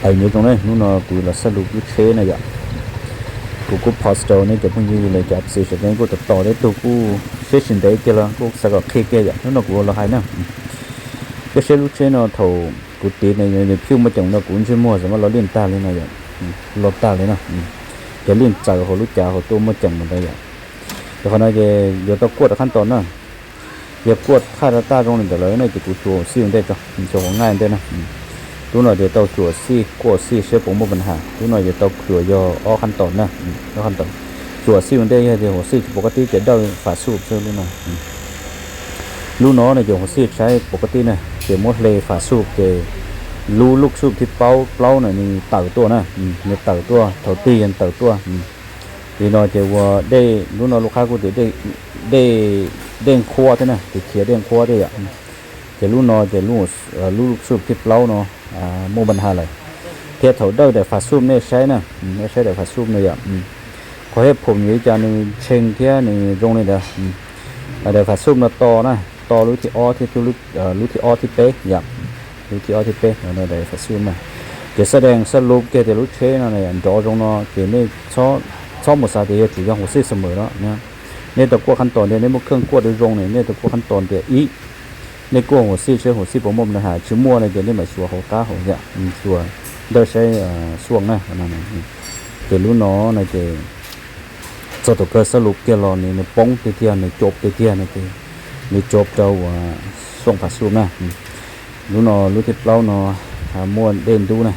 ai nhớ trong này nó cũng là sát lục cái thế này vậy cũng pastor này cái như là cái sự sẽ cái của tỏ đấy tôi cũng session đấy kia là cũng sẽ có kia kia vậy nó cũng là hay nè cái xe lúc trên nó thầu cũng tiền này phiêu mà chồng nó cũng chưa mua rồi mà nó liên ta lên này vậy lọt ta lên nè cái liên chạy họ lúc trả họ tôi mà chồng mình đây vậyแต่คนนั้นจะต้องกวดขั้นตอนน่ะอย่ากวดค่าตาตรงนี้แต่เลยน่ะจะกูตัวซี่ได้จ้ะจะของง่ายได้นะตัวหน่อยจะต้องตัวซี่กวดซี่เชื่อผมบ่ปัญหาตัวหน่อยจะต้องตัวยอขั้นตอนนะขั้นตอนตัวซี่มันได้จะหัวซี่ปกติจะได้ฝาสูบเชื่อรู้หน่อยรู้น้อเนี่ยจะหัวซี่ใช้ปกตินะจะหมดเลยฝาสูบจะรู้ลูกสูบที่เป้าน่ะนี่เต่าตัวนะเนี่ยเต่าตัวเท่าตีกันเต่าตัวthì nó chỉว่าได้รู้เนาะลูกค้ากูได้เด้งครัวใช่มั้ยติเขียเด้งครัวได้อ่ะจะรู้เนาะจะรู้สูบที่เปล่าเนาะโมบันหาเลยเทียเท่าได้ฝาสูบเนี่ยใช้นะไม่ใช่ได้ฝาสูบเนี่ยอ่ะขอให้ผมอยู่จานึงเชิงเทียนี่ตรงนี้เด้อได้ฝาสูบเนาะต่อรู้ที่อ้อที่รู้ที่อ้อที่เป๊ะอย่างรู้ที่อ้อที่เป๊ะเนาะได้ฝาสูบมาจะแสดงสรุปแกจะรู้เชนะเนี่ยดอตรงเนาะเกนี่ซ้อมหมดซาเดียถือว่าหัวซี่เสมอแล้วเนี่ยเนี่ยตะกั่วขั้นตอนเนี่ยในเครื่องกั่วโดยตรงเนี่ยตะกั่วขั้นตอนเดียวอีในกั่วหัวซี่ใช้หัวซี่บ่ม่นะฮะชื่อมั่วในเดี๋ยวนี้หมายชัวหัวก้าหัวเนี่ยชัวโดยใช้ช่วงนะนั่นน่ะเดี๋ยวรู้เนาะในเดี๋ยวจะต้องเกิดสรุปเกี่ยวกับนี่ในป้องเตี้ยในจบเตี้ยในจบเจ้าส่งผ่าสูบนะรู้เนาะรู้ที่เปล่าเนาะม่วนเด่นดูนะ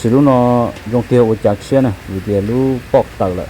สิรู้เนาะยงเตียวจากเชียนะวิเดียรู้ปอกตักละ